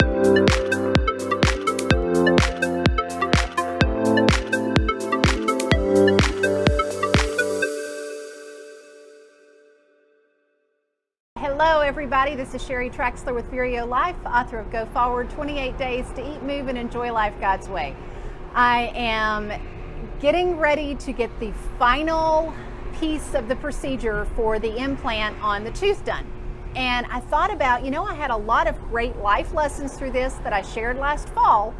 Hello everybody, this is Sheri Traxler with ViREO Life, author of Go Forward, 28 Days to Eat, Move, and Enjoy Life God's Way. I am getting ready to get the final piece of the procedure for the implant on the tooth done. And I thought about, I had a lot of great life lessons through this that I shared last fall,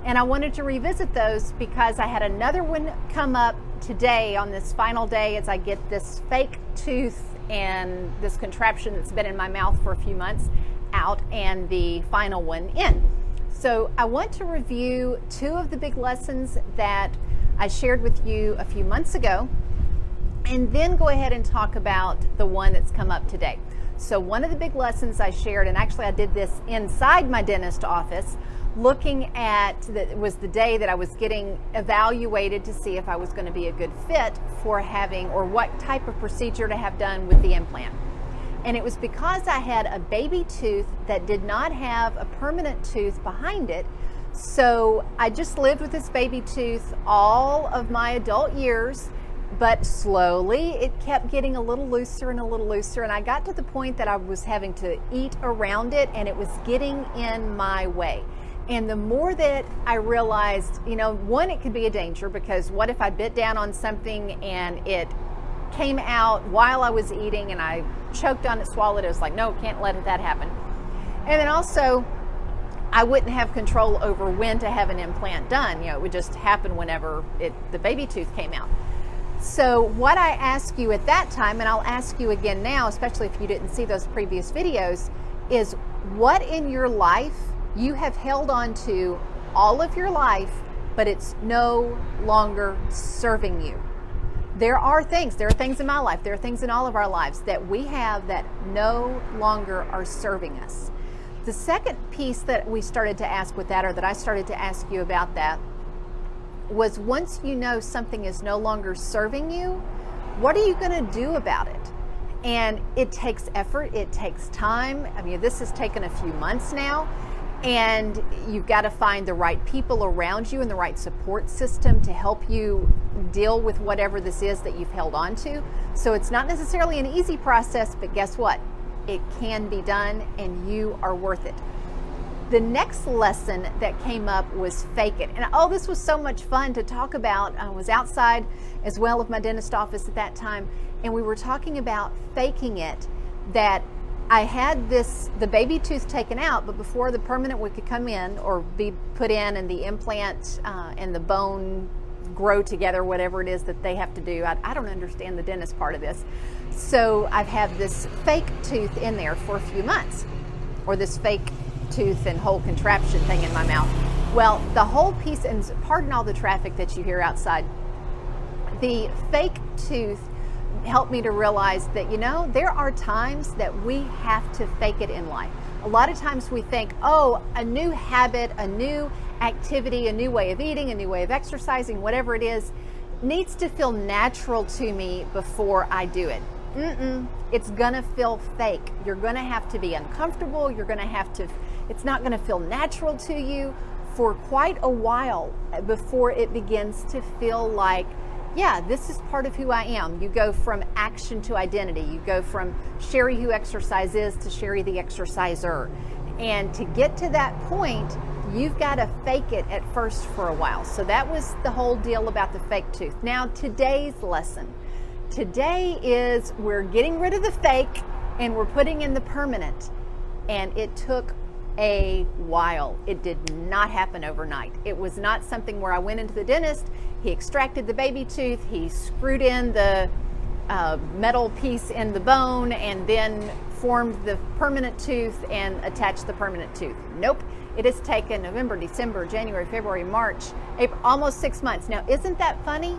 and I wanted to revisit those because I had another one come up today on this final day as I get this fake tooth and this contraption that's been in my mouth for a few months out and the final one in. So I want to review two of the big lessons that I shared with you a few months ago, and then go ahead and talk about the one that's come up today. So one of the big lessons I shared, and actually I did this inside my dentist office, looking at, it was the day that I was getting evaluated to see if I was going to be a good fit for having, or what type of procedure to have done with the implant. And it was because I had a baby tooth that did not have a permanent tooth behind it. So I just lived with this baby tooth all of my adult years, but slowly it kept getting a little looser and a little looser, and I got to the point that I was having to eat around it and it was getting in my way. And the more that I realized, one, it could be a danger, because what if I bit down on something and it came out while I was eating and I choked on it, swallowed it? It was like, no, can't let that happen. And then also, I wouldn't have control over when to have an implant done. It would just happen whenever the baby tooth came out. So what I asked you at that time, and I'll ask you again now, especially if you didn't see those previous videos, is what in your life you have held on to all of your life, but it's no longer serving you. There are things in my life, there are things in all of our lives that we have that no longer are serving us. The second piece that we started to ask with that, or that I started to ask you about that, was once you know something is no longer serving you, what are you going to do about it? And it takes effort, it takes time. This has taken a few months now. And you've got to find the right people around you and the right support system to help you deal with whatever this is that you've held on to. So it's not necessarily an easy process, but guess what? It can be done, and you are worth it. The next lesson that came up was fake it. And this was so much fun to talk about. I was outside as well of my dentist office at that time, and we were talking about faking it, that I had the baby tooth taken out, but before the permanent one could come in or be put in and the implant and the bone grow together, whatever it is that they have to do. I don't understand the dentist part of this. So I've had this fake tooth in there for a few months, or this fake tooth and whole contraption thing in my mouth. Well, the whole piece, and pardon all the traffic that you hear outside, the fake tooth helped me to realize that, there are times that we have to fake it in life. A lot of times we think, a new habit, a new activity, a new way of eating, a new way of exercising, whatever it is, needs to feel natural to me before I do it. It's gonna feel fake. You're gonna have to be uncomfortable. It's not gonna feel natural to you for quite a while before it begins to feel like, yeah, this is part of who I am. You go from action to identity. You go from Sheri who exercises to Sheri the exerciser. And to get to that point, you've got to fake it at first for a while. So that was the whole deal about the fake tooth. Now, today's lesson. Today is we're getting rid of the fake and we're putting in the permanent. And it took a while. It did not happen overnight. It was not something where I went into the dentist, he extracted the baby tooth, he screwed in the metal piece in the bone, and then formed the permanent tooth and attached the permanent tooth. Nope. It has taken November, December, January, February, March, April, almost 6 months. Now, isn't that funny?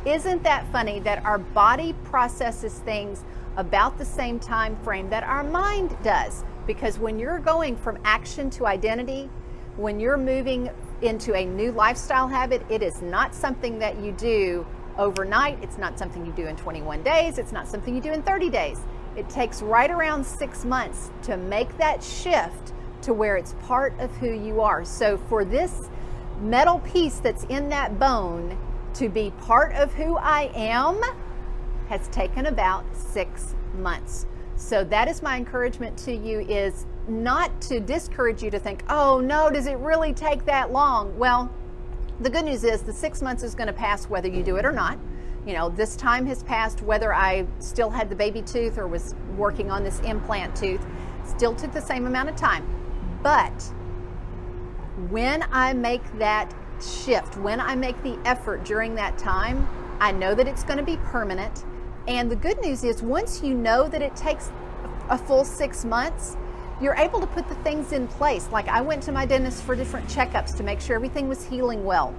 Isn't that funny that our body processes things about the same time frame that our mind does? Because when you're going from action to identity, when you're moving into a new lifestyle habit, it is not something that you do overnight. It's not something you do in 21 days. It's not something you do in 30 days. It takes right around 6 months to make that shift to where it's part of who you are. So for this metal piece that's in that bone to be part of who I am has taken about 6 months. So that is my encouragement to you, is not to discourage you to think, oh no, does it really take that long? Well, the good news is the 6 months is going to pass whether you do it or not. You know, this time has passed whether I still had the baby tooth or was working on this implant tooth. Still took the same amount of time. But when I make that shift, when I make the effort during that time, I know that it's going to be permanent. And the good news is, once you know that it takes a full 6 months, you're able to put the things in place. Like, I went to my dentist for different checkups to make sure everything was healing well.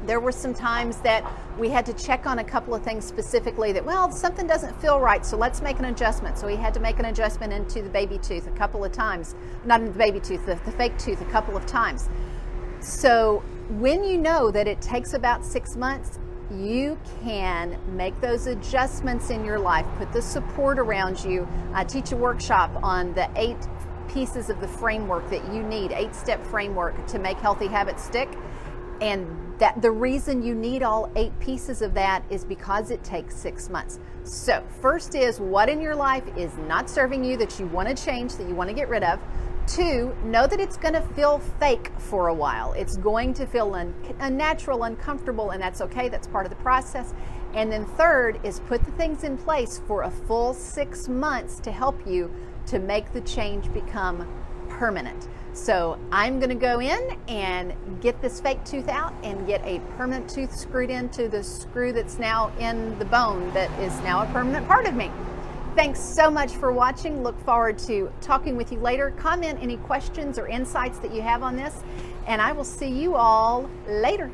There were some times that we had to check on a couple of things specifically that, well, something doesn't feel right, so let's make an adjustment. So he had to make an adjustment into the baby tooth a couple of times. Not in the baby tooth, the fake tooth a couple of times. So when you know that it takes about 6 months, you can make those adjustments in your life, put the support around you. I teach a workshop on the 8 pieces of the framework that you need, 8-step framework to make healthy habits stick. And that the reason you need all 8 pieces of that is because it takes 6 months. So first is, what in your life is not serving you that you want to change, that you want to get rid of? 2, know that it's going to feel fake for a while. It's going to feel unnatural, uncomfortable, and that's okay. That's part of the process. And then 3rd is put the things in place for a full 6 months to help you to make the change become permanent. So I'm going to go in and get this fake tooth out and get a permanent tooth screwed into the screw that's now in the bone that is now a permanent part of me. Thanks so much for watching. Look forward to talking with you later. Comment any questions or insights that you have on this, and I will see you all later.